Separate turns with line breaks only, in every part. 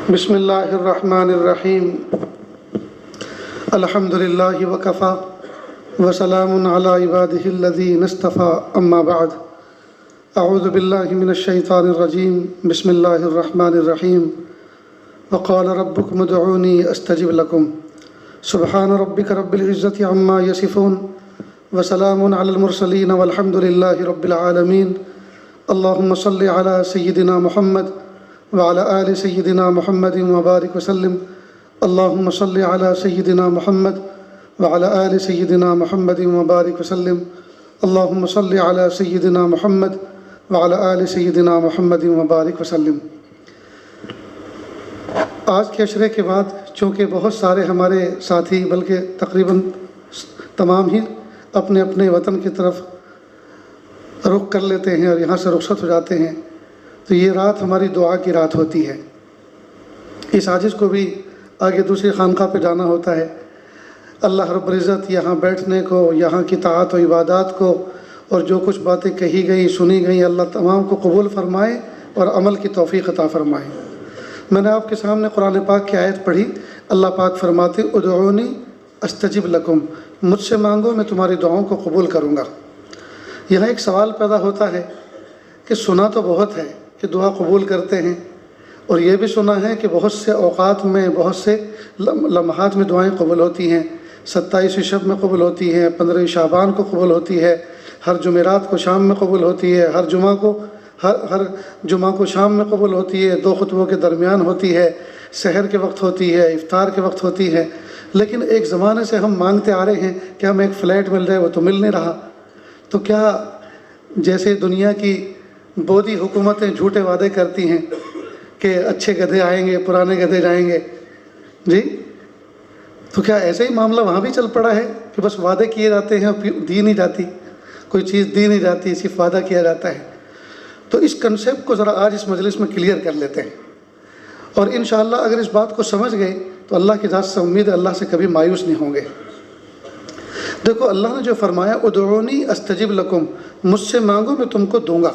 بسم اللہ الرحمن الرحیم الحمد للہ وکفا وسلام علی عبادہ الذین اصطفیٰ اما بعد اعوذ باللہ من الشیطان الرجیم بسم اللہ الرحمن الرحیم وقال ربکم ادعونی استجب لکم سبحان ربک رب العزت عما یصفون وسلام علی المرسلین والحمد للہ رب العالمین اللہم صل علی سیدنا محمد وعلى آل سيدنا محمد وبارك وسلم اللهم صل على سيدنا محمد وعلى آل سيدنا محمد وبارك وسلم اللهم صل على سيدنا محمد وعلى آل سيدنا محمد وبارك وسلم۔ آج کے عشرے کے بعد چونکہ بہت سارے ہمارے ساتھی بلکہ تقریباً تمام ہی اپنے اپنے وطن کی طرف رخ کر لیتے ہیں اور یہاں سے رخصت ہو جاتے ہیں، تو یہ رات ہماری دعا کی رات ہوتی ہے۔ اس عاجز کو بھی آگے دوسری خانقاہ پہ جانا ہوتا ہے۔ اللہ رب العزت یہاں بیٹھنے کو، یہاں کی طاعت و عبادات کو اور جو کچھ باتیں کہی گئی سنی گئی، اللہ تمام کو قبول فرمائے اور عمل کی توفیق عطا فرمائے۔ میں نے آپ کے سامنے قرآن پاک کی آیت پڑھی۔ اللہ پاک فرماتے ادعونی استجب لکم، مجھ سے مانگو میں تمہاری دعاؤں کو قبول کروں گا۔ یہاں ایک سوال پیدا ہوتا ہے کہ سنا تو بہت ہے کہ دعا قبول کرتے ہیں، اور یہ بھی سنا ہے کہ بہت سے اوقات میں، بہت سے لمحات میں دعائیں قبول ہوتی ہیں۔ 27ویں شب میں قبول ہوتی ہیں، 15 شعبان کو قبول ہوتی ہے، ہر جمعرات کو شام میں قبول ہوتی ہے، ہر جمعہ کو شام میں قبول ہوتی ہے، 2 خطبوں کے درمیان ہوتی ہے، سحر کے وقت ہوتی ہے، افطار کے وقت ہوتی ہے۔ لیکن ایک زمانے سے ہم مانگتے آ رہے ہیں کہ ہمیں ایک فلیٹ مل جائے، وہ تو مل نہیں رہا۔ تو کیا جیسے دنیا کی بودی حکومتیں جھوٹے وعدے کرتی ہیں کہ اچھے گدھے آئیں گے، پرانے گدھے جائیں گے، جی تو کیا ایسے ہی معاملہ وہاں بھی چل پڑا ہے کہ بس وعدے کیے جاتے ہیں اور دی نہیں جاتی، کوئی چیز دی نہیں جاتی، صرف وعدہ کیا جاتا ہے؟ تو اس کنسیپٹ کو ذرا آج اس مجلس میں کلیئر کر لیتے ہیں، اور انشاءاللہ اگر اس بات کو سمجھ گئے تو اللہ کی ذات سے امید ہے اللہ سے کبھی مایوس نہیں ہوں گے۔ دیکھو اللہ نے جو فرمایا ادعونی استجب لکم، مجھ سے مانگو میں تم کو دوں گا،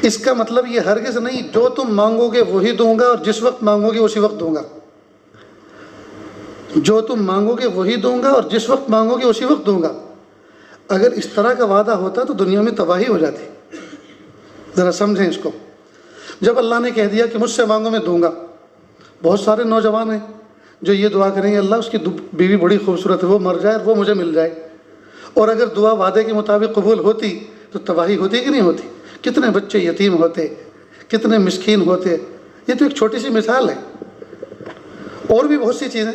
اس کا مطلب یہ ہرگز نہیں جو تم مانگو گے وہی دوں گا اور جس وقت مانگو گے اسی وقت دوں گا۔ جو تم مانگو گے وہی دوں گا اور جس وقت مانگو گے اسی وقت دوں گا۔ اگر اس طرح کا وعدہ ہوتا تو دنیا میں تباہی ہو جاتی۔ ذرا سمجھیں اس کو۔ جب اللہ نے کہہ دیا کہ مجھ سے مانگو میں دوں گا، بہت سارے نوجوان ہیں جو یہ دعا کریں گے اللہ اس کی بیوی بڑی خوبصورت ہے، وہ مر جائے اور وہ مجھے مل جائے، اور اگر دعا وعدے کے مطابق قبول ہوتی تو تباہی ہوتی کہ نہیں ہوتی؟ کتنے بچے یتیم ہوتے، کتنے مسکین ہوتے۔ یہ تو ایک چھوٹی سی مثال ہے، اور بھی بہت سی چیزیں۔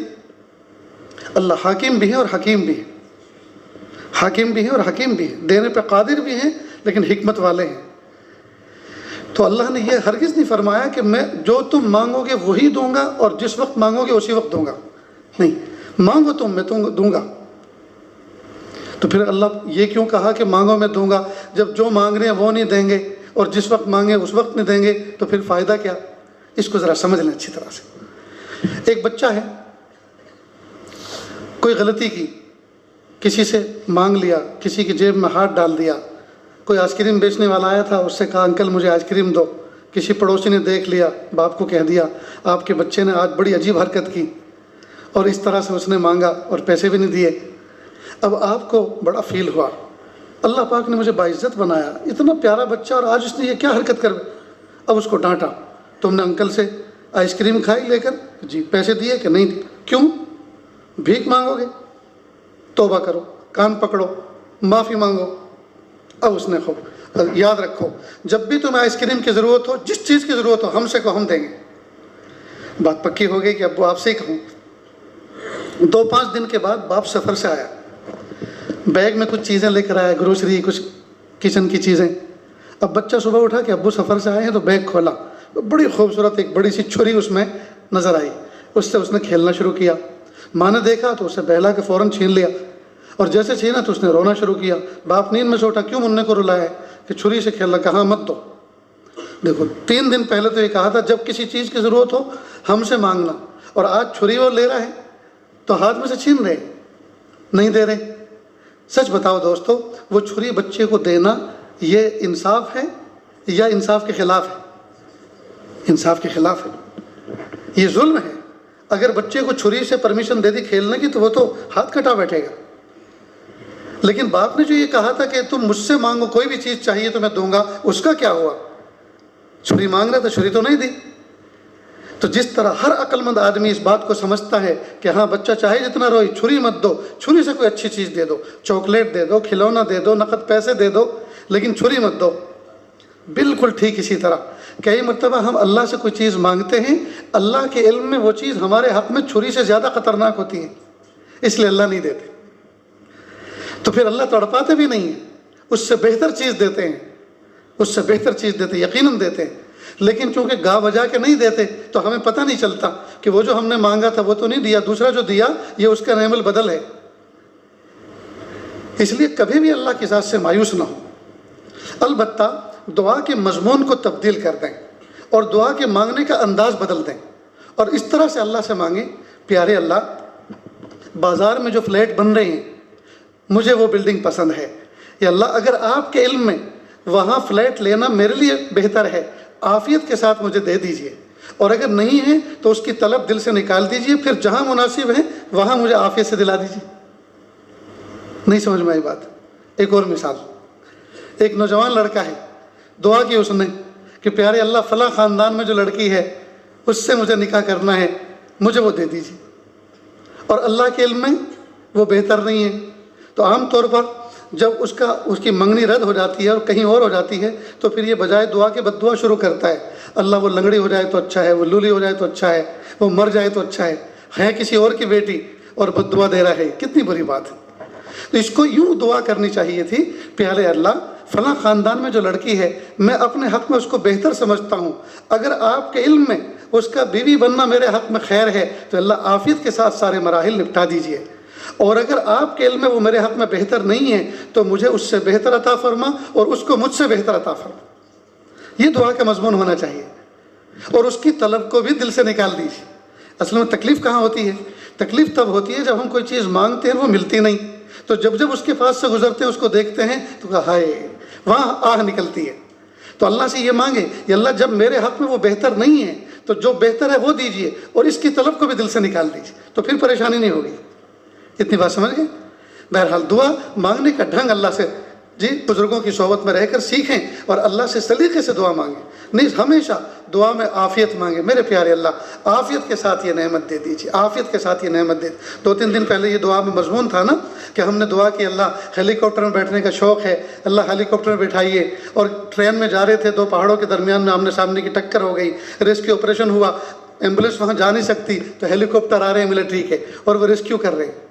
اللہ حاکم بھی ہے اور حکیم بھی ہے، حاکم بھی ہے اور حکیم بھی ہے، دینے پہ قادر بھی ہیں لیکن حکمت والے ہیں۔ تو اللہ نے یہ ہرگز نہیں فرمایا کہ میں جو تم مانگو گے وہی دوں گا اور جس وقت مانگو گے اسی وقت دوں گا، نہیں، مانگو تم میں تم دوں گا۔ تو پھر اللہ یہ کیوں کہا کہ مانگو میں دوں گا، جب جو مانگ رہے ہیں وہ نہیں دیں گے اور جس وقت مانگے اس وقت نہیں دیں گے، تو پھر فائدہ کیا؟ اس کو ذرا سمجھ لیں اچھی طرح سے۔ ایک بچہ ہے، کوئی غلطی کی، کسی سے مانگ لیا، کسی کی جیب میں ہاتھ ڈال دیا۔ کوئی آئس کریم بیچنے والا آیا تھا، اس سے کہا انکل مجھے آئس کریم دو۔ کسی پڑوسی نے دیکھ لیا، باپ کو کہہ دیا آپ کے بچے نے آج بڑی عجیب حرکت کی، اور اس طرح سے اس نے مانگا اور پیسے بھی نہیں دیے۔ اب آپ کو بڑا فیل ہوا، اللہ پاک نے مجھے باعزت بنایا، اتنا پیارا بچہ اور آج اس نے یہ کیا حرکت کر۔ اب اس کو ڈانٹا، تم نے انکل سے آئس کریم کھائی لے کر؟ جی۔ پیسے دیے کہ نہیں دیے؟ کیوں؟ بھیک مانگو گے؟ توبہ کرو، کان پکڑو، معافی مانگو۔ اب اس نے خوب یاد رکھو جب بھی تمہیں آئس کریم کی ضرورت ہو، جس چیز کی ضرورت ہو ہم سے کہو، ہم دیں گے۔ بات پکی ہو گئی کہ ابو آپ سے ہی کہوں۔ 2-5 دن کے بعد باپ سفر سے آیا، بیگ میں کچھ چیزیں لے کر آیا، گروسری، کچھ کچن کی چیزیں۔ اب بچہ صبح اٹھا کہ ابو سفر سے آئے ہیں، تو بیگ کھولا، بڑی خوبصورت ایک بڑی سی چھری اس میں نظر آئی، اس سے اس نے کھیلنا شروع کیا۔ ماں نے دیکھا تو اسے بہلا کے فوراً چھین لیا، اور جیسے چھینا تو اس نے رونا شروع کیا۔ باپ نیند میں سے اٹھا، کیوں منع کو رلایا ہے کہ چھری سے کھیلنا، کہاں مت دو۔ دیکھو 3 دن پہلے تو یہ کہا تھا جب کسی چیز کی ضرورت ہو ہم سے مانگنا، اور آج چھری وہ لے رہا ہے تو ہاتھ میں سے چھین رہے، نہیں دے رہے۔ سچ بتاؤ دوستو، وہ چھری بچے کو دینا یہ انصاف ہے یا انصاف کے خلاف ہے؟ انصاف کے خلاف ہے، یہ ظلم ہے۔ اگر بچے کو چھری سے پرمیشن دے دی کھیلنے کی تو وہ تو ہاتھ کٹا بیٹھے گا، لیکن باپ نے جو یہ کہا تھا کہ تم مجھ سے مانگو، کوئی بھی چیز چاہیے تو میں دوں گا، اس کا کیا ہوا؟ چھری مانگ رہا تھا، چھری تو نہیں دی۔ تو جس طرح ہر عقل مند آدمی اس بات کو سمجھتا ہے کہ ہاں بچہ چاہے جتنا روئے، چھری مت دو، چھری سے کوئی اچھی چیز دے دو، چاکلیٹ دے دو، کھلونا دے دو، نقد پیسے دے دو، لیکن چھری مت دو۔ بالکل ٹھیک اسی طرح کئی مرتبہ ہم اللہ سے کوئی چیز مانگتے ہیں، اللہ کے علم میں وہ چیز ہمارے حق میں چھری سے زیادہ خطرناک ہوتی ہے، اس لیے اللہ نہیں دیتے۔ تو پھر اللہ تڑپاتے بھی نہیں ہیں، اس سے بہتر چیز دیتے ہیں، اس سے بہتر چیز دیتے، یقیناً دیتے ہیں، لیکن چونکہ گا بجا کے نہیں دیتے تو ہمیں پتہ نہیں چلتا کہ وہ جو ہم نے مانگا تھا وہ تو نہیں دیا، دوسرا جو دیا یہ اس کا نعم البدل ہے۔ اس لیے کبھی بھی اللہ کی ذات سے مایوس نہ ہو، البتہ دعا کے مضمون کو تبدیل کر دیں اور دعا کے مانگنے کا انداز بدل دیں، اور اس طرح سے اللہ سے مانگیں، پیارے اللہ بازار میں جو فلیٹ بن رہے ہیں مجھے وہ بلڈنگ پسند ہے، یا اللہ اگر آپ کے علم میں وہاں فلیٹ لینا میرے لیے بہتر ہے، عافیت کے ساتھ مجھے دے دیجئے، اور اگر نہیں ہے تو اس کی طلب دل سے نکال دیجئے، پھر جہاں مناسب ہے وہاں مجھے عافیت سے دلا دیجئے۔ نہیں سمجھ میں آئی بات؟ ایک اور مثال، ایک نوجوان لڑکا ہے، دعا کی اس نے کہ پیارے اللہ فلاں خاندان میں جو لڑکی ہے اس سے مجھے نکاح کرنا ہے، مجھے وہ دے دیجیے، اور اللہ کے علم میں وہ بہتر نہیں ہے۔ تو عام طور پر جب اس کی منگنی رد ہو جاتی ہے اور کہیں اور ہو جاتی ہے تو پھر یہ بجائے دعا کے بد دعا شروع کرتا ہے، اللہ وہ لنگڑی ہو جائے تو اچھا ہے، وہ لولی ہو جائے تو اچھا ہے، وہ مر جائے تو اچھا ہے کسی اور کی بیٹی اور بد دعا دے رہا ہے، کتنی بری بات ہے۔ تو اس کو یوں دعا کرنی چاہیے تھی، پیارے اللہ فلاں خاندان میں جو لڑکی ہے میں اپنے حق میں اس کو بہتر سمجھتا ہوں، اگر آپ کے علم میں اس کا بیوی بننا میرے حق میں خیر ہے تو اللہ عافیت کے ساتھ سارے مراحل نپٹا دیجئے، اور اگر آپ کے علم میں وہ میرے حق میں بہتر نہیں ہے تو مجھے اس سے بہتر عطا فرما اور اس کو مجھ سے بہتر عطا فرما۔ یہ دعا کا مضمون ہونا چاہیے، اور اس کی طلب کو بھی دل سے نکال دیجیے۔ اصل میں تکلیف کہاں ہوتی ہے؟ تکلیف تب ہوتی ہے جب ہم کوئی چیز مانگتے ہیں وہ ملتی نہیں، تو جب اس کے پاس سے گزرتے ہیں اس کو دیکھتے ہیں تو کہا ہائے، وہاں آہ نکلتی ہے۔ تو اللہ سے یہ مانگے کہ اللہ جب میرے حق میں وہ بہتر نہیں ہے تو جو بہتر ہے وہ دیجئے، اور اس کی طلب کو بھی دل سے نکال دیجئے، تو پھر پریشانی نہیں ہوگی۔ اتنی بات سمجھ گئے؟ بہرحال دعا مانگنے کا ڈھنگ اللہ سے بزرگوں کی صحبت میں رہ کر سیکھیں، اور اللہ سے سلیقے سے دعا مانگیں، نہیں ہمیشہ دعا میں عافیت مانگیں۔ میرے پیارے اللہ عافیت کے ساتھ یہ نعمت دے دیجیے، عافیت کے ساتھ یہ نعمت دے۔ 2-3 دن پہلے یہ دعا میں مضمون تھا نا کہ ہم نے دعا کی اللہ ہیلی کاپٹر میں بیٹھنے کا شوق ہے، اللہ ہیلی کاپٹر میں بٹھائیے، اور ٹرین میں جا رہے تھے 2 پہاڑوں کے درمیان میں آمنے سامنے کی ٹکر ہو گئی، ریسکیو آپریشن ہوا، ایمبولینس وہاں جا نہیں سکتی تو ہیلی کاپٹر آ رہے ہیں ملٹری کے اور وہ ریسکیو کر رہے ہیں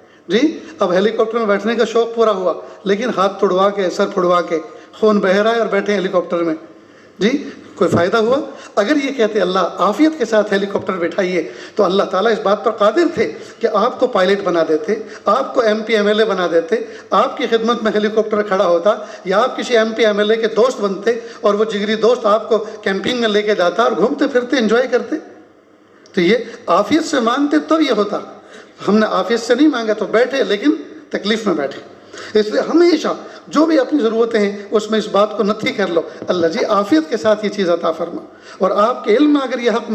اب ہیلی کاپٹر میں بیٹھنے کا شوق پورا ہوا، لیکن ہاتھ توڑوا کے سر پھڑوا کے خون بہہ رہا ہے اور بیٹھے ہیلی کاپٹر میں، کوئی فائدہ ہوا؟ اگر یہ کہتے اللہ عافیت کے ساتھ ہیلی کاپٹر بٹھائیے تو اللہ تعالیٰ اس بات پر قادر تھے کہ آپ کو پائلٹ بنا دیتے، آپ کو MP MLA بنا دیتے، آپ کی خدمت میں ہیلی کاپٹر کھڑا ہوتا، یا آپ کسی MP MLA کے دوست بنتے اور وہ جگری دوست آپ کو کیمپنگ میں لے کے جاتا اور گھومتے پھرتے انجوائے کرتے۔ تو یہ عافیت سے مانگتے تب یہ ہوتا، ہم نے عافیت سے نہیں مانگا تو بیٹھے لیکن تکلیف میں بیٹھے۔ اس لیے ہمیشہ جو بھی اپنی ضرورتیں ہیں اس میں اس بات کو نتھی کر لو، اللہ عافیت کے ساتھ یہ چیز عطا فرما، اور آپ کے علم میں اگر یہ حق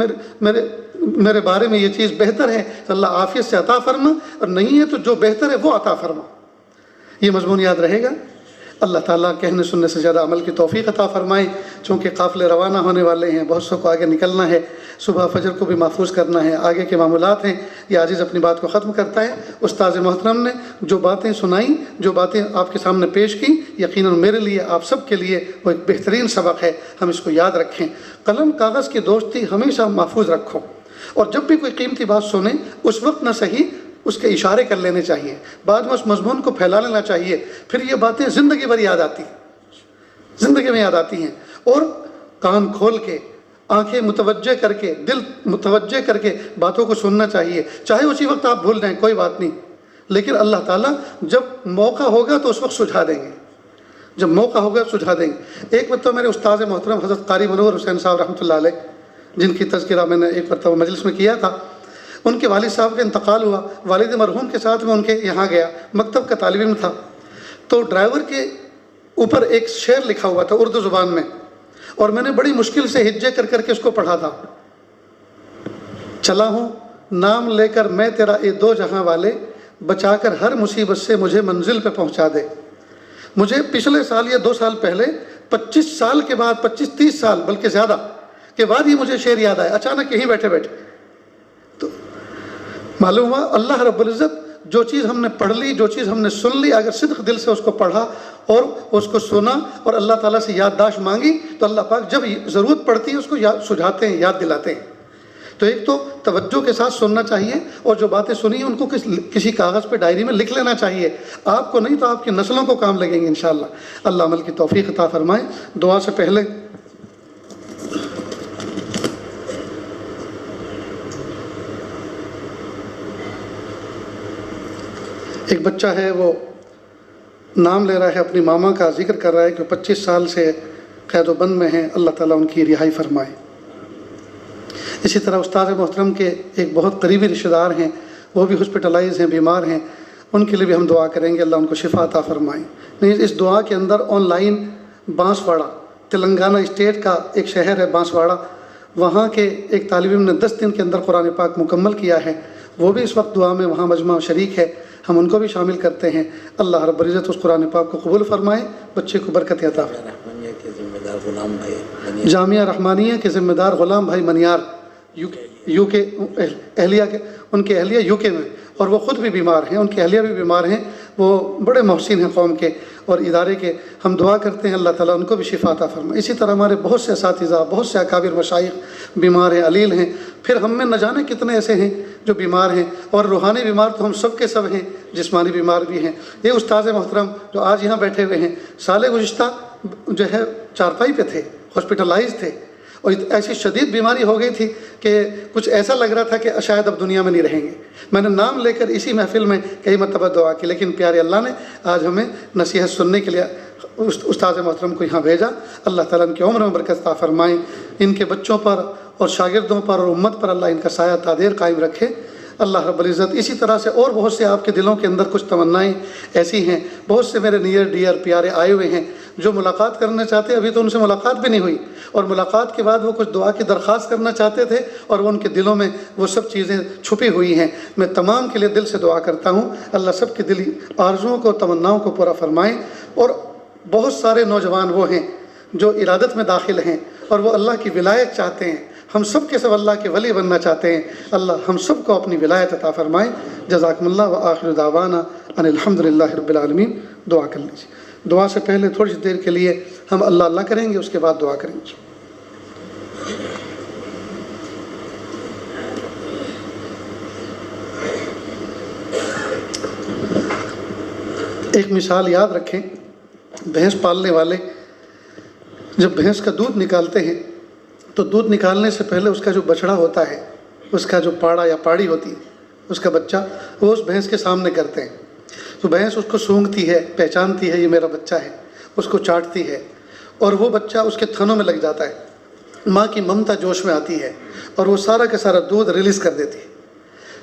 میرے بارے میں یہ چیز بہتر ہے تو اللہ عافیت سے عطا فرما، اور نہیں ہے تو جو بہتر ہے وہ عطا فرما۔ یہ مضمون یاد رہے گا۔ اللہ تعالیٰ کہنے سننے سے زیادہ عمل کی توفیق عطا فرمائے، چونکہ قافلے روانہ ہونے والے ہیں، بہت سو کو آگے نکلنا ہے، صبح فجر کو بھی محفوظ کرنا ہے، آگے کے معمولات ہیں۔ یہ عاجز اپنی بات کو ختم کرتا ہے۔ استاذ محترم نے جو باتیں سنائیں، جو باتیں آپ کے سامنے پیش کی، یقیناً میرے لیے آپ سب کے لیے وہ ایک بہترین سبق ہے، ہم اس کو یاد رکھیں۔ قلم کاغذ کی دوستی ہمیشہ محفوظ رکھو، اور جب بھی کوئی قیمتی بات سنیں اس وقت نہ صحیح اس کے اشارے کر لینے چاہیے، بعد میں اس مضمون کو پھیلا لینا چاہیے، پھر یہ باتیں زندگی بھر یاد آتی ہیں، زندگی میں یاد آتی ہیں۔ اور کان کھول کے، آنکھیں متوجہ کر کے، دل متوجہ کر کے باتوں کو سننا چاہیے، چاہے اسی وقت آپ بھول جائیں کوئی بات نہیں، لیکن اللہ تعالیٰ جب موقع ہوگا تو اس وقت سجھا دیں گے، جب موقع ہوگا سجھا دیں گے۔ ایک مرتبہ میرے استاذ محترم حضرت قاری منور حسین صاحب رحمۃ اللہ علیہ، جن کی تذکرہ میں نے ایک مرتبہ مجلس میں کیا تھا، ان کے والد صاحب کا انتقال ہوا، والد مرحوم کے ساتھ میں ان کے یہاں گیا، مکتب کا طالب علم تھا، تو ڈرائیور کے اوپر ایک شعر لکھا ہوا تھا اردو زبان میں، اور میں نے بڑی مشکل سے ہجے کر کر کے اس کو پڑھا تھا. چلا ہوں نام لے کر میں تیرا اے دو جہاں والے، بچا کر ہر مصیبت سے مجھے منزل پہ پہنچا دے. مجھے پچھلے سال یا 2 سال پہلے 25 سال کے بعد، 25-30 سال بلکہ زیادہ کے بعد ہی مجھے شعر یاد آیا، اچانک یہیں بیٹھے بیٹھے. تو معلوم ہوا اللہ رب العزت جو چیز ہم نے پڑھ لی، جو چیز ہم نے سن لی، اگر صدق دل سے اس کو پڑھا اور اس کو سنا اور اللہ تعالیٰ سے یادداشت مانگی تو اللہ پاک جب ضرورت پڑتی ہے اس کو سجھاتے ہیں، یاد دلاتے ہیں. تو ایک تو توجہ کے ساتھ سننا چاہیے، اور جو باتیں سنی ہیں ان کو کسی کاغذ پہ ڈائری میں لکھ لینا چاہیے. آپ کو نہیں تو آپ کی نسلوں کو کام لگیں گے انشاءاللہ. اللہ عمل کی توفیق عطا فرمائے. دعا سے پہلے ایک بچہ ہے، وہ نام لے رہا ہے اپنی ماما کا، ذکر کر رہا ہے کہ 25 سال سے قید و بند میں ہیں، اللہ تعالیٰ ان کی رہائی فرمائے. اسی طرح استاد محترم کے ایک بہت قریبی رشتہ دار ہیں، وہ بھی ہاسپٹلائز ہیں، بیمار ہیں، ان کے لیے بھی ہم دعا کریں گے اللہ ان کو شفا عطا فرمائے. نہیں، اس دعا کے اندر آن لائن بانسواڑہ تلنگانہ اسٹیٹ کا ایک شہر ہے بانسواڑہ، وہاں کے ایک طالب علم نے 10 دن کے اندر قرآن پاک مکمل کیا ہے، وہ بھی اس وقت دعا میں وہاں مجمع شریک ہے. ہم ان کو بھی شامل کرتے ہیں. اللہ رب العزت اس قرآن پاک کو قبول فرمائے، بچے کو برکت عطا فرمائے. جامعہ رحمانیہ کے ذمہ دار غلام بھائی منیار، یو کے اہلیہ کے، ان کے اہلیہ یو کے میں، اور وہ خود بھی بیمار ہیں، ان کے اہلیہ بھی بیمار ہیں. وہ بڑے محسن ہیں قوم کے اور ادارے کے. ہم دعا کرتے ہیں اللہ تعالیٰ ان کو بھی شفا عطا فرمائے. اسی طرح ہمارے بہت سے اساتذہ، بہت سے اکابر مشائخ بیمار ہیں، علیل ہیں. پھر ہم میں نہ جانے کتنے ایسے ہیں جو بیمار ہیں، اور روحانی بیمار تو ہم سب کے سب ہیں، جسمانی بیمار بھی ہیں. یہ استاذ محترم جو آج یہاں بیٹھے ہوئے ہیں، سال گزشتہ جو ہے چارپائی پہ تھے، ہاسپٹلائز تھے، اور ایسی شدید بیماری ہو گئی تھی کہ کچھ ایسا لگ رہا تھا کہ شاید اب دنیا میں نہیں رہیں گے. میں نے نام لے کر اسی محفل میں کئی مرتبہ دعا کی، لیکن پیارے اللہ نے آج ہمیں نصیحت سننے کے لیے استاذ محترم کو یہاں بھیجا. اللہ تعالیٰ ان کی عمر میں برکت عطا فرمائے، ان کے بچوں پر اور شاگردوں پر اور امت پر اللہ ان کا سایہ تادیر قائم رکھے. اللہ رب العزت اسی طرح سے اور بہت سے آپ کے دلوں کے اندر کچھ تمنائیں ایسی ہیں. بہت سے میرے نیئر ڈیئر پیارے آئے ہوئے ہیں جو ملاقات کرنا چاہتے ہیں، ابھی تو ان سے ملاقات بھی نہیں ہوئی، اور ملاقات کے بعد وہ کچھ دعا کی درخواست کرنا چاہتے تھے، اور وہ ان کے دلوں میں وہ سب چیزیں چھپی ہوئی ہیں. میں تمام کے لیے دل سے دعا کرتا ہوں اللہ سب کی دلی آرزوؤں کو، تمناؤں کو پورا فرمائیں. اور بہت سارے نوجوان وہ ہیں جو ارادت میں داخل ہیں اور وہ اللہ کی ولایت چاہتے ہیں. ہم سب کے سب اللہ کے ولی بننا چاہتے ہیں. اللہ ہم سب کو اپنی ولایت عطا فرمائے. جزاکم اللہ و آخر دعوانا ان الحمدللہ رب العالمین. دعا کر لیجیے. دعا سے پہلے تھوڑی سی دیر کے لیے ہم اللہ اللہ کریں گے، اس کے بعد دعا کریں گے. ایک مثال یاد رکھیں، بھینس پالنے والے جب بھینس کا دودھ نکالتے ہیں تو دودھ نکالنے سے پہلے اس کا جو بچڑا ہوتا ہے، اس کا جو پاڑا یا پاڑی ہوتی ہے، اس کا بچہ، وہ اس بھینس کے سامنے کرتے ہیں. تو بھینس اس کو سونگھتی ہے، پہچانتی ہے یہ میرا بچہ ہے، اس کو چاٹتی ہے، اور وہ بچہ اس کے تھنوں میں لگ جاتا ہے. ماں کی ممتا جوش میں آتی ہے اور وہ سارا کا سارا دودھ ریلیز کر دیتی ہے.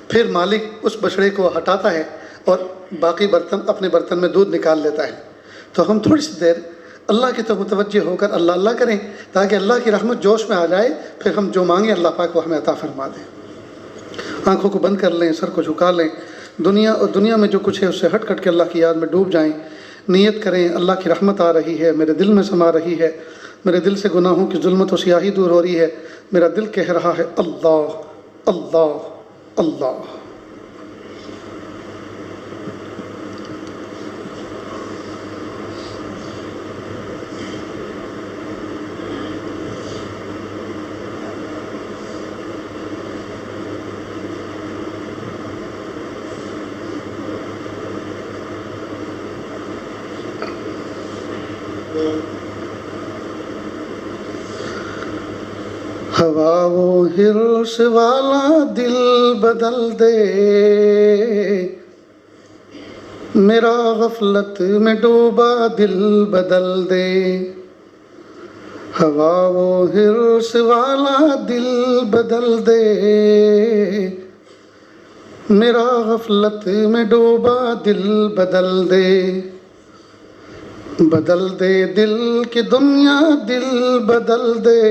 پھر مالک اس بچڑے کو ہٹاتا ہے اور باقی برتن اپنے برتن میں دودھ نکال لیتا ہے. تو ہم تھوڑی سی دیر اللہ کی طرف متوجہ ہو کر اللہ اللہ کریں تاکہ اللہ کی رحمت جوش میں آ جائے. پھر ہم جو مانگیں اللہ پاک وہ ہمیں عطا فرما دیں. آنکھوں کو بند کر لیں، سر کو جھکا لیں. دنیا میں جو کچھ ہے اس سے ہٹ کٹ کے اللہ کی یاد میں ڈوب جائیں. نیت کریں اللہ کی رحمت آ رہی ہے، میرے دل میں سما رہی ہے، میرے دل سے گناہوں کی ظلمت و سیاہی دور ہو رہی ہے. میرا دل کہہ رہا ہے اللہ اللہ اللہ. ہوا وہ ہرس والا دل بدل دے، میرا غفلت میں ڈوبا دل بدل دے. ہوا وہ ہرس والا دل بدل دے، میرا غفلت میں ڈوبا دل بدل دے. بدل دے دل کی دنیا، دل بدل دے،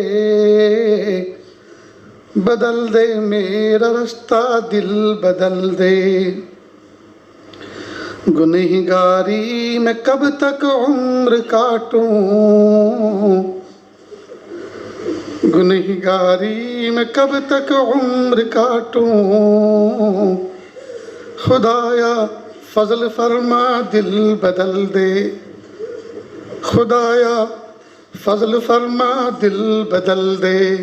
بدل دے میرا رستہ، دل بدل دے۔ گنہگاری میں کب تک عمر کاٹوں، گنہگاری میں کب تک عمر کاٹوں، خدایا فضل فرما دل بدل دے، خدایا فضل فرما دل بدل دے۔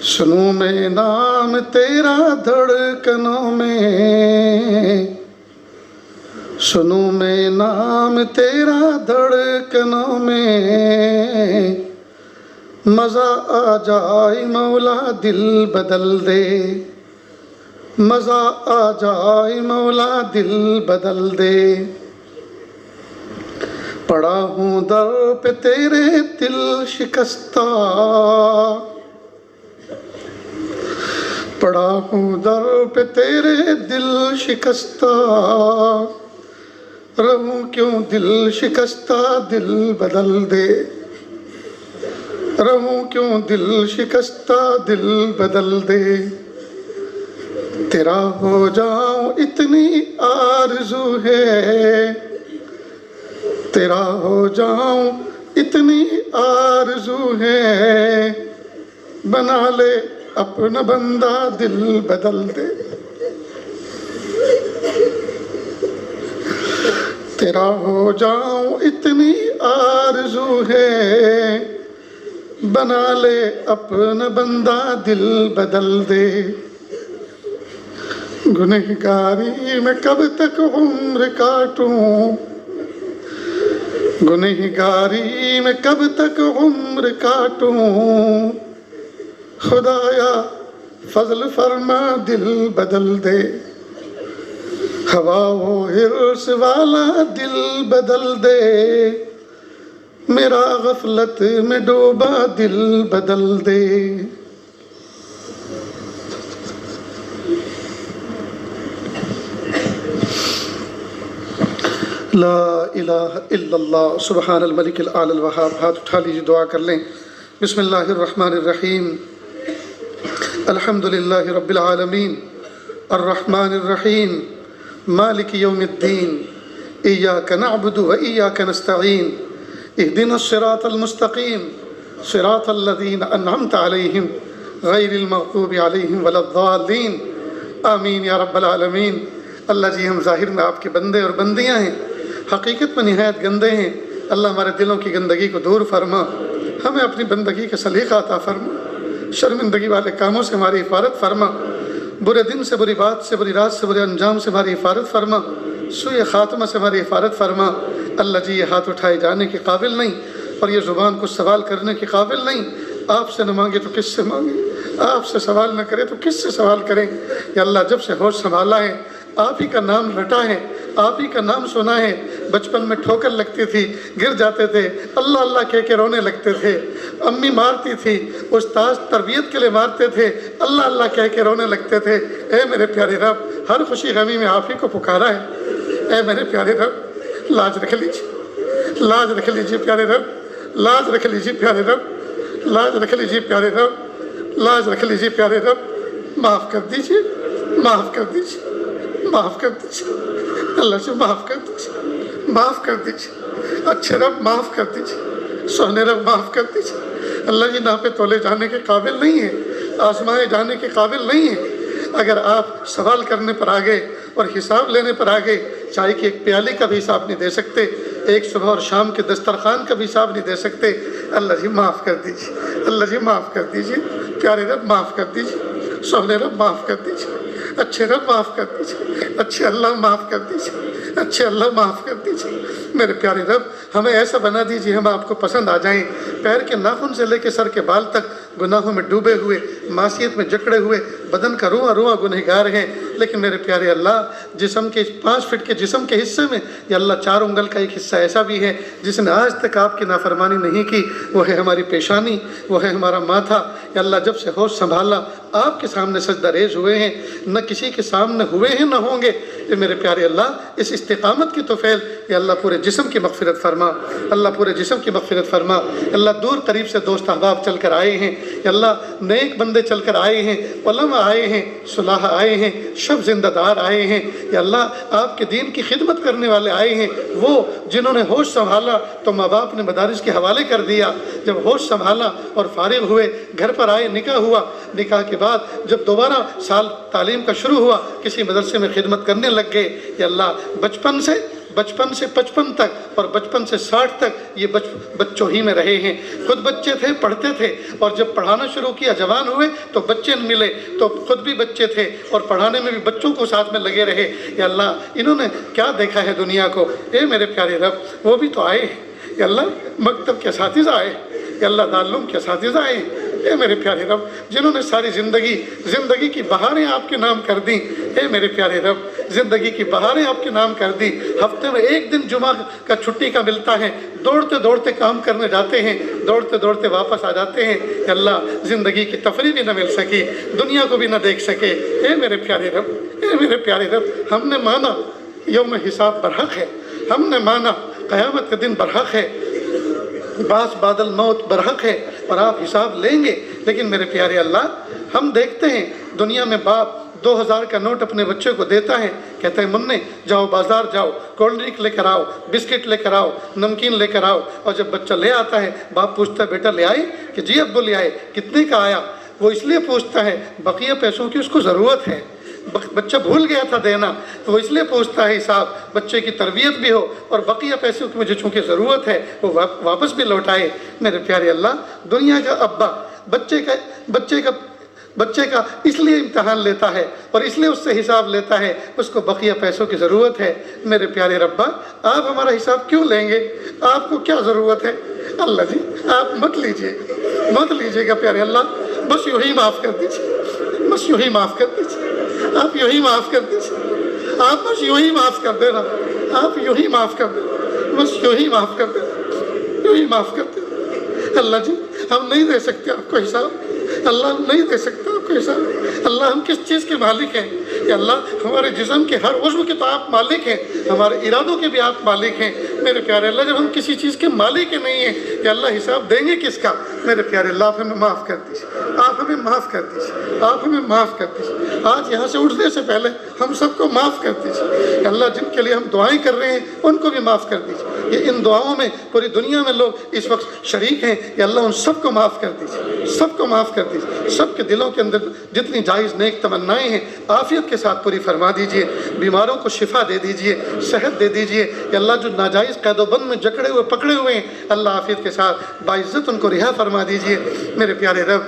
سنوں میں نام تیرا دھڑکنوں میں، سنوں میں نام تیرا دھڑکنوں میں، مزہ آ جائے مولا دل بدل دے، مزہ آ جائے مولا دل بدل دے۔ پڑا ہوں در پہ تیرے دل شکستہ، پڑا ہوں در پہ تیرے دل شکستہ، رہوں کیوں دل شکستہ دل بدل دے، رہوں کیوں دل شکستہ دل بدل دے۔ تیرا ہو جاؤں اتنی آرزو ہے، تیرا ہو جاؤں اتنی آرزو ہے، بنا لے اپنا بندہ دل بدل دے۔ تیرا ہو جاؤں اتنی آرزو ہے، بنا لے اپنا بندہ دل بدل دے۔ گنہگاری میں کب تک عمر کاٹوں، گنہگاری میں کب تک عمر کاٹوں، خدایا فضل فرما دل بدل دے۔ ہوا و حرص والا دل بدل دے، میرا غفلت میں ڈوبا دل بدل دے۔ لا الہ الا اللہ سبحان الملک العلی الوہاب۔ ہاتھ اٹھا لیجیے، دعا کر لیں۔ بسم اللہ الرحمن الرحیم، الحمد للہ رب العالمین، الرحمن الرحیم، مالک یوم الدین، ایاک نعبد و ایاک نستعین، اہدنا الصراط المستقیم، صراط الذین انعمت علیہم غیر المغضوب علیہم ولا الضالین، آمین یا رب العالمین۔ اللہ جی، ہم ظاہر میں آپ کے بندے اور بندیاں ہیں، حقیقت میں نہایت گندے ہیں۔ اللہ ہمارے دلوں کی گندگی کو دور فرما، ہمیں اپنی بندگی کا سلیقہ عطا فرما، شرمندگی والے کاموں سے ہماری حفاظت فرما، برے دن سے، بری بات سے، بری رات سے، برے انجام سے ہماری حفاظت فرما، سوء خاتمہ سے ہماری حفاظت فرما۔ اللہ جی، یہ ہاتھ اٹھائے جانے کے قابل نہیں اور یہ زبان کو سوال کرنے کے قابل نہیں۔ آپ سے نہ مانگے تو کس سے مانگے، آپ سے سوال نہ کرے تو کس سے سوال کریں۔ یا اللہ، جب سے ہوش سنبھالا ہے آپ ہی کا نام رٹا ہے، آپ ہی کا نام سنا ہے۔ بچپن میں ٹھوکر لگتی تھی، گر جاتے تھے، اللہ اللہ کہہ کے رونے لگتے تھے، امی مارتی تھی، استاد تربیت کے لیے مارتے تھے، اللہ اللہ کہہ کے رونے لگتے تھے۔ اے میرے پیارے رب، ہر خوشی غمی میں آپ ہی کو پکارا ہے۔ اے میرے پیارے رب، لاج رکھ لیجیے، لاج رکھ لیجیے پیارے رب، لاج رکھ لیجیے پیارے رب، لاج رکھ لیجیے پیارے رب، لاج رکھ لیجیے پیارے رب۔ معاف کر دیجیے، معاف کر دیجیے، معاف کر دیجیے، اللہ سے معاف کر دیجیے، معاف کر دیجیے، اچھے رب معاف کر دیجیے، سونے رب معاف کر دیجیے۔ اللہ جی، ناپے تولے جانے کے قابل نہیں ہیں، آزمائے جانے کے قابل نہیں ہیں۔ اگر آپ سوال کرنے پر آگے اور حساب لینے پر آگے، چائے کی ایک پیالے کا بھی حساب نہیں دے سکتے، ایک صبح اور شام کے دسترخوان کا بھی حساب نہیں دے سکتے۔ اللہ جی معاف کر دیجیے، اللہ جی معاف کر دیجیے، پیارے رب معاف کر دیجیے، سونے رب معاف کر دیجیے، اچھے رب معاف کر دیجیے، اچھے اللہ معاف کر دیجیے، اچھے اللہ معاف کر دیجیے۔ میرے پیارے رب، ہمیں ایسا بنا دیجیے ہم آپ کو پسند آ جائیں، پیر کے ناخن سے لے کے سر کے بال تک گناہوں میں ڈوبے ہوئے، معصیت میں جکڑے ہوئے، بدن کا رواں رواں گنہگار ہیں، لیکن میرے پیارے اللہ جسم کے 5 فٹ کے جسم کے حصے میں یا اللہ 4 انگل کا ایک حصہ ایسا بھی ہے جس نے آج تک آپ کی نافرمانی نہیں کی، وہ ہے ہماری پیشانی، وہ ہے ہمارا ماتھا۔ یا اللہ جب سے ہوش سنبھالا آپ کے سامنے سجدہ ریز ہوئے ہیں، نہ کسی کے سامنے ہوئے ہیں نہ ہوں گے۔ اے میرے پیارے اللہ اس استقامت کی توفیل یا اللہ پورے جسم کی مغفرت فرما، اللہ پورے جسم کی مغفرت فرما۔ اللہ دور قریب سے دوست احباب چل کر آئے ہیں یا اللہ نیک بندے چل کر آئے ہیں، علماء آئے ہیں، صلاح آئے ہیں، شب زندہ دار آئے ہیں یا اللہ آپ کے دین کی خدمت کرنے والے آئے ہیں، وہ جنہوں نے ہوش سنبھالا تو ماں باپ نے مدارس کے حوالے کر دیا، جب ہوش سنبھالا اور فارغ ہوئے گھر پر آئے، نکاح ہوا، نکاح کے بعد جب دوبارہ سال تعلیم کا شروع ہوا کسی مدرسے میں خدمت کرنے لگ گئے یا اللہ بچپن سے 55 تک اور 55 سے 60 تک یہ بچوں ہی میں رہے ہیں، خود بچے تھے پڑھتے تھے اور جب پڑھانا شروع کیا جوان ہوئے تو بچے ملے تو خود بھی بچے تھے اور پڑھانے میں بھی بچوں کو ساتھ میں لگے رہے یا اللہ انہوں نے کیا دیکھا ہے دنیا کو۔ اے میرے پیارے رب وہ بھی تو آئے یا اللہ مکتب کے اساتذہ آئے یا اللہ دارالعلوم کے اساتذہ آئے، اے میرے پیارے رب جنہوں نے ساری زندگی کی بہاریں آپ کے نام کر دیں، اے میرے پیارے رب زندگی کی بہاریں آپ کے نام کر دیں، ہفتے میں 1 دن جمعہ کا چھٹی کا ملتا ہے، دوڑتے دوڑتے کام کرنے جاتے ہیں، دوڑتے دوڑتے واپس آ جاتے ہیں یا اللہ زندگی کی تفریح بھی نہ مل سکی، دنیا کو بھی نہ دیکھ سکے۔ اے میرے پیارے رب، اے میرے پیارے رب ہم نے مانا یوم حساب برحق ہے، ہم نے مانا قیامت کا دن برحق ہے، باس بادل موت برحق ہے اور آپ حساب لیں گے، لیکن میرے پیارے اللہ ہم دیکھتے ہیں دنیا میں باپ 2000 کا نوٹ اپنے بچے کو دیتا ہے، کہتا ہے مننے جاؤ بازار جاؤ، کولڈ ڈرنک لے کر آؤ، بسکٹ لے کر آؤ، نمکین لے کر آؤ، اور جب بچہ لے آتا ہے باپ پوچھتا ہے بیٹا لے آئے کہ جی ابو لے آئے، کتنے کا آیا؟ وہ اس لیے پوچھتا ہے بقیہ پیسوں کی اس کو ضرورت ہے، بچہ بھول گیا تھا دینا تو وہ اس لیے پوچھتا ہے حساب بچے کی تربیت بھی ہو اور بقیہ پیسوں کی مجھے چونکہ ضرورت ہے وہ واپس بھی لوٹائے۔ میرے پیارے اللہ دنیا کا ابا بچے کا اس لیے امتحان لیتا ہے اور اس لیے اس سے حساب لیتا ہے، اس کو بقیہ پیسوں کی ضرورت ہے۔ میرے پیارے ربا آپ ہمارا حساب کیوں لیں گے؟ آپ کو کیا ضرورت ہے؟ اللہ جی آپ مت لیجیے گا پیارے اللہ، بس یوں ہی معاف کر دیجیے، بس یوں ہی معاف کر دیجیے، آپ یوں ہی معاف کر دیجیے، آپ بس یوں ہی معاف کر دینا، آپ یوں ہی معاف کر دینا، بس یوں ہی معاف کر دینا، یوں ہی معاف کر دینا۔ اللہ جی ہم نہیں دے سکتے آپ کو حساب، اللہ ہم نہیں دے سکتے آپ کو حساب، اللہ ہم کس چیز کے مالک ہیں یا اللہ ہمارے جسم کے ہر عضو کے تو آپ مالک ہیں، ہمارے ارادوں کے بھی آپ مالک ہیں۔ میرے پیارے اللہ جب ہم کسی چیز کے مالک ہی نہیں ہیں یا اللہ حساب دیں گے کس کا؟ میرے پیارے اللہ آپ ہمیں معاف کر دیجیے، آپ ہمیں معاف کر دیجیے، آپ ہمیں معاف کر دیجیے، آج یہاں سے اٹھنے سے پہلے ہم سب کو معاف کر دیجیے یا اللہ جن کے لیے ہم دعائیں کر رہے ہیں ان کو بھی معاف کر دیجیے، یہ ان دعاؤں میں پوری دنیا میں لوگ اس وقت شریک ہیں یا اللہ ان سب کو معاف کر دیجیے، سب کو معاف کر دیجیے، سب کے دلوں کے اندر جتنی جائز نیک تمنائیں ہیں عافیت کے ساتھ پوری فرما دیجیے، بیماروں کو شفا دے دیجیے، صحت دے دیجیے یا اللہ جو ناجائز قید و بند میں جکڑے ہوئے پکڑے ہوئے ہیں اللہ عافیت کے ساتھ باعزت ان کو رہا فرما دیجیے۔ میرے پیارے رب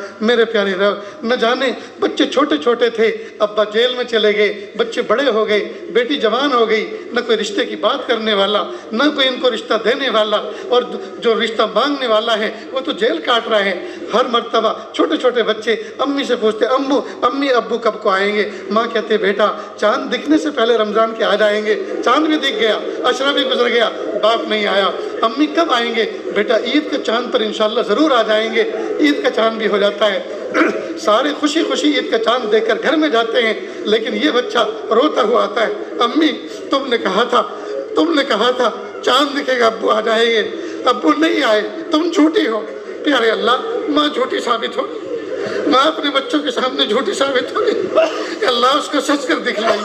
نہ جانے بچے چھوٹے تھے ابا جیل میں چلے گئے، بچے بڑے ہو گئے، بیٹی جوان ہو گئی، نہ کوئی رشتے کی بات کرنے والا، نہ کوئی ان کو رشتہ دینے والا، اور جو رشتہ مانگنے والا ہے وہ تو جیل کاٹ رہا ہے۔ ہر مرتبہ چھوٹے بچے امی سے پوچھتے امی ابو کب کو آئیں گے؟ ماں کہتے بیٹا چاند دکھنے سے پہلے رمضان کے آ جائیں گے، چاند بھی دکھ گیا، عشرہ بھی گزر گیا، باپ نہیں آیا۔ امی کب آئیں گے؟ بیٹا عید کے چاند پر انشاءاللہ ضرور آ جائیں گے، عید کا چاند بھی ہو جاتا ہے، سارے خوشی عید کا چاند دیکھ کر گھر میں جاتے ہیں، لیکن یہ بچہ روتا ہوا آتا ہے، امی تم نے کہا تھا چاند دکھے گا ابو آ جائیں گے، ابو نہیں آئے، تم جھوٹی ہو۔ پیارے اللہ ماں جھوٹی ثابت ہو، ماں اپنے بچوں کے سامنے جھوٹی ثابت ہوئی، اللہ اس کو سچ کر دکھلائی،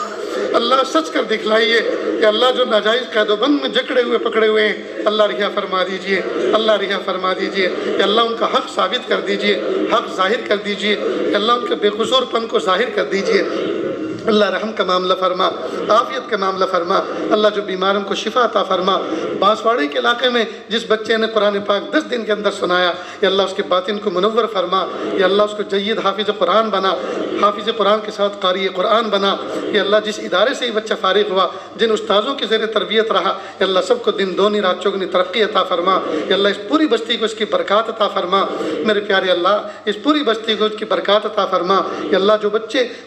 اللہ سچ کر دکھلائیے کہ اللہ جو ناجائز قید و بند میں جکڑے ہوئے پکڑے ہوئے ہیں اللہ رہا فرما دیجئے، اللہ رہا فرما دیجئے کہ اللہ ان کا حق ثابت کر دیجئے، حق ظاہر کر دیجئے کہ اللہ ان کے بے قصور پن کو ظاہر کر دیجئے۔ اللہ رحم کا معاملہ فرما، عافیت کا معاملہ فرما، اللہ جو بیماروں کو شفا عطا فرما۔ بانسواڑی کے علاقے میں جس بچے نے قرآن پاک 10 دن کے اندر سنایا یا اللہ اس کے باطن کو منور فرما، یا اللہ اس کو جید حافظ قرآن بنا، حافظ قرآن کے ساتھ قاری قرآن بنا، یا اللہ جس ادارے سے یہ بچہ فارغ ہوا، جن استاذوں کے زیر تربیت رہا، یا اللہ سب کو دن دونی رات چوگنی ترقی عطا فرما، یا اللہ اس پوری بستی کو اس کی برکات عطا فرما۔ میرے پیارے اللہ اس پوری بستی کو اس کی برکات عطا فرما، یا اللہ جو بچے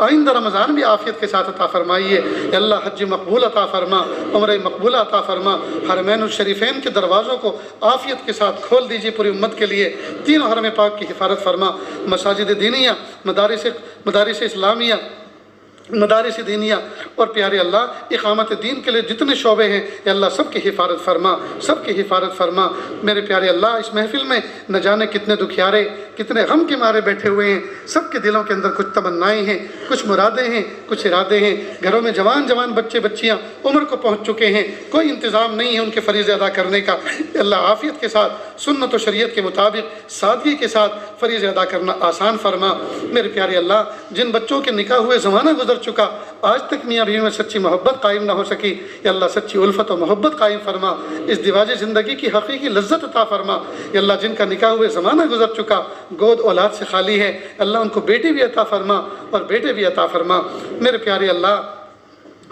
آئندہ رمضان بھی عافیت کے ساتھ عطا فرمائیے یا اللہ حج مقبول عطا فرما، عمرہ مقبول عطا فرما، حرمین الشریفین کے دروازوں کو عافیت کے ساتھ کھول دیجیے پوری امت کے لیے، تینوں حرم پاک کی حفاظت فرما، مساجد دینیہ، مدارس اسلامیہ، مدارس دینیہ اور پیارے اللہ اقامت دین کے لیے جتنے شعبے ہیں یا اللہ سب کی حفاظت فرما، سب کی حفاظت فرما۔ میرے پیارے اللہ اس محفل میں نہ جانے کتنے دکھیارے، کتنے غم کے مارے بیٹھے ہوئے ہیں، سب کے دلوں کے اندر کچھ تمنائیں ہیں، کچھ مرادیں ہیں، کچھ ارادے ہیں، گھروں میں جوان بچے بچیاں عمر کو پہنچ چکے ہیں، کوئی انتظام نہیں ہے ان کے فریضے ادا کرنے کا، اللہ عافیت کے ساتھ سنت و شریعت کے مطابق سادگی کے ساتھ فریضے ادا کرنا آسان فرما۔ میرے پیارے اللہ جن بچوں کے نکاح ہوئے زمانہ گزر چکا، آج تک میاں بیوی میں سچی محبت قائم نہ ہو سکی، یا اللہ سچی الفت و محبت قائم فرما، اس دیواج زندگی کی حقیقی لذت عطا فرما۔ یا اللہ جن کا نکاح ہوئے زمانہ گزر چکا، گود اولاد سے خالی ہے، اللہ ان کو بیٹی بھی عطا فرما اور بیٹے بھی عطا فرما۔ میرے پیارے اللہ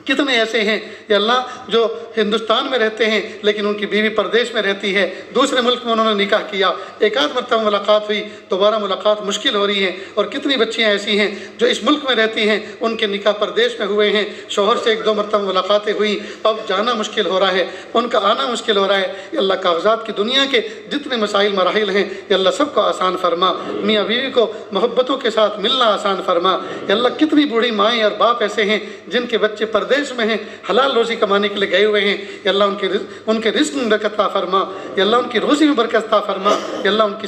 کتنے ایسے ہیں یا اللہ جو ہندوستان میں رہتے ہیں لیکن ان کی بیوی پردیش میں رہتی ہے، دوسرے ملک میں انہوں نے نکاح کیا، ایک آدھ مرتبہ ملاقات ہوئی، دوبارہ ملاقات مشکل ہو رہی ہے، اور کتنی بچیاں ایسی ہیں جو اس ملک میں رہتی ہیں، ان کے نکاح پردیش میں ہوئے ہیں، شوہر سے ایک دو مرتبہ ملاقاتیں ہوئیں، اب جانا مشکل ہو رہا ہے، ان کا آنا مشکل ہو رہا ہے۔ یا اللہ کاغذات کی دنیا کے جتنے مسائل مراحل ہیں یا اللہ سب کو آسان فرما، میاں بیوی کو محبتوں کے ساتھ ملنا آسان فرما۔ یا اللہ کتنی بوڑھی مائیں اور باپ ایسے ہیں جن کے بچے پردیش میں ہیں، حلال روزی کمانے کے لیے گئے ہوئے ہیں، یا اللہ ان کے رزق میں برکت عطا فرما، یا اللہ ان کی روزی میں برکت عطا فرما، یا اللہ ان کی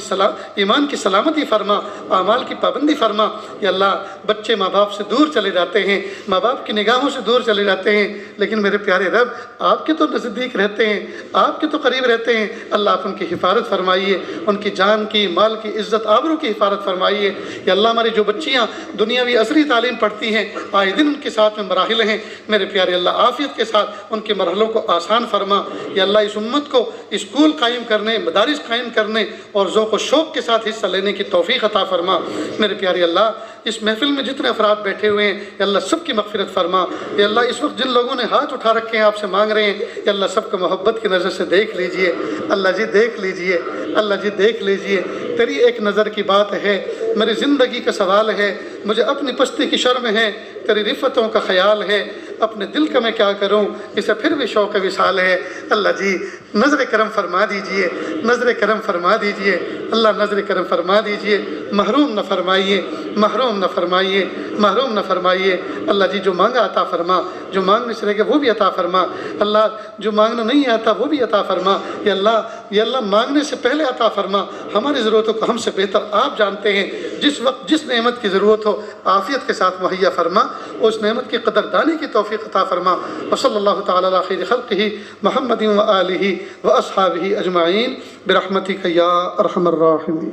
ایمان کی سلامتی فرما، اعمال کی پابندی فرما۔ یا اللہ بچے ماں باپ سے دور چلے جاتے ہیں، ماں باپ کی نگاہوں سے دور چلے جاتے ہیں، لیکن میرے پیارے رب آپ کے تو نزدیک رہتے ہیں، آپ کے تو قریب رہتے ہیں، اللہ آپ ان کی حفاظت فرمائیے، ان کی جان کی، مال کی، عزت آبرو کی حفاظت فرمائیے۔ یا اللہ ہماری جو بچیاں دنیاوی عصری تعلیم پڑھتی ہیں، آئے دن ان کے ساتھ میں مراحل ہیں، میرے پیارے اللہ عافیت کے ساتھ ان کے مرحلوں کو آسان فرما۔ یا اللہ اس امت کو اسکول قائم کرنے، مدارس قائم کرنے اور ذوق و شوق کے ساتھ حصہ لینے کی توفیق عطا فرما۔ میرے پیارے اللہ اس محفل میں جتنے افراد بیٹھے ہوئے ہیں یا اللہ سب کی مغفرت فرما۔ یا اللہ اس وقت جن لوگوں نے ہاتھ اٹھا رکھے ہیں آپ سے مانگ رہے ہیں، یا اللہ سب کو محبت کی نظر سے دیکھ لیجئے، اللہ جی دیکھ لیجئے، اللہ جی دیکھ لیجئے، تیری ایک نظر کی بات ہے، میری زندگی کا سوال ہے، مجھے اپنی پستی کی شرم ہے، تیری رفتوں کا خیال ہے، اپنے دل کا میں کیا کروں، اسے پھر بھی شوق وصال ہے۔ اللہ جی نظر کرم فرما دیجئے، نظر کرم فرما دیجئے، اللہ نظر کرم فرما دیجئے، محروم نہ فرمائیے، محروم نہ فرمائیے، محروم نہ فرمائیے۔ اللہ جی جو مانگا عطا فرما، جو مانگنے سے رہ گیا وہ بھی عطا فرما، اللہ جو مانگنا نہیں آتا وہ بھی عطا فرما۔ یا اللہ مانگنے سے پہلے عطا فرما، ہماری ضرورتوں کو ہم سے بہتر آپ جانتے ہیں، جس وقت جس نعمت کی ضرورت ہو عافیت کے ساتھ مہیا فرما، اس نعمت کی قدردانی کی توفیق عطا فرما۔ وصلی اللہ تعالی علی خیر خلقہ محمد و آلہ و اصحابہ اجمعین برحمتک یا ارحم الراحمین۔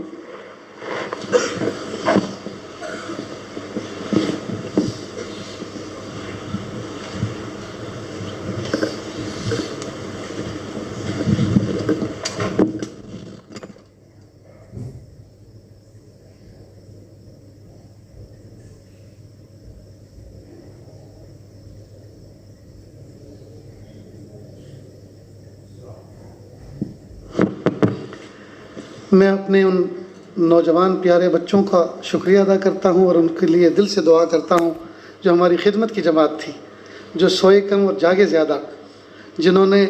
میں اپنے ان نوجوان پیارے بچوں کا شکریہ ادا کرتا ہوں اور ان کے لیے دل سے دعا کرتا ہوں جو ہماری خدمت کی جماعت تھی، جو سوئے کم اور جاگے زیادہ، جنہوں نے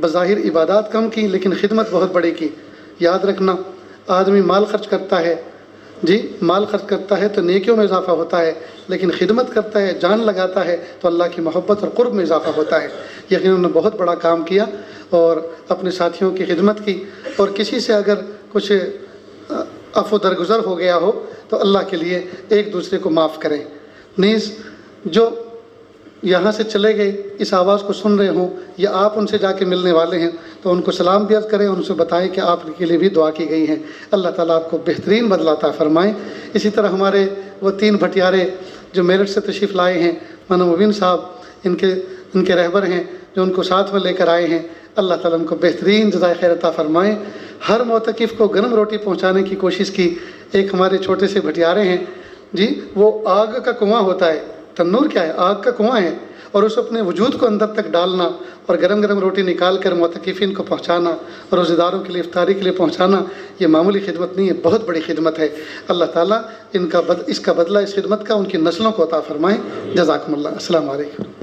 بظاہر عبادات کم کی لیکن خدمت بہت بڑی کی۔ یاد رکھنا آدمی مال خرچ کرتا ہے، جی مال خرچ کرتا ہے تو نیکیوں میں اضافہ ہوتا ہے، لیکن خدمت کرتا ہے، جان لگاتا ہے تو اللہ کی محبت اور قرب میں اضافہ ہوتا ہے۔ یقیناً انہوں نے بہت بڑا کام کیا اور اپنے ساتھیوں کی خدمت کی، اور کسی سے اگر کچھ عفو درگزر ہو گیا ہو تو اللہ کے لیے ایک دوسرے کو معاف کریں۔ نیز جو یہاں سے چلے گئے اس آواز کو سن رہے ہوں یا آپ ان سے جا کے ملنے والے ہیں تو ان کو سلام بھی عرض کریں، ان سے بتائیں کہ آپ کے لیے بھی دعا کی گئی ہے۔ اللہ تعالیٰ آپ کو بہترین بدلہ عطا فرمائیں۔ اسی طرح ہمارے وہ 3 بھٹیارے جو میرٹھ سے تشریف لائے ہیں، مولانا مبین صاحب ان کے رہبر ہیں جو ان کو ساتھ میں لے کر آئے ہیں، اللہ تعالیٰ ان کو بہترین جزائے خیر عطا فرمائیں۔ ہر معتکف کو گرم روٹی پہنچانے کی کوشش کی۔ ایک ہمارے چھوٹے سے بھٹیارے ہیں جی، وہ آگ کا کنواں ہوتا ہے، تنور کیا ہے؟ آگ کا کنواں ہے، اور اس اپنے وجود کو اندر تک ڈالنا اور گرم گرم روٹی نکال کر معتکفین کو پہنچانا، روزہ داروں کے لیے افطاری کے لیے پہنچانا، یہ معمولی خدمت نہیں ہے، بہت بڑی خدمت ہے۔ اللہ تعالیٰ اس کا بدلہ، اس خدمت کا ان کی نسلوں کو عطا فرمائیں۔ جزاکم اللہ۔ السلام علیکم۔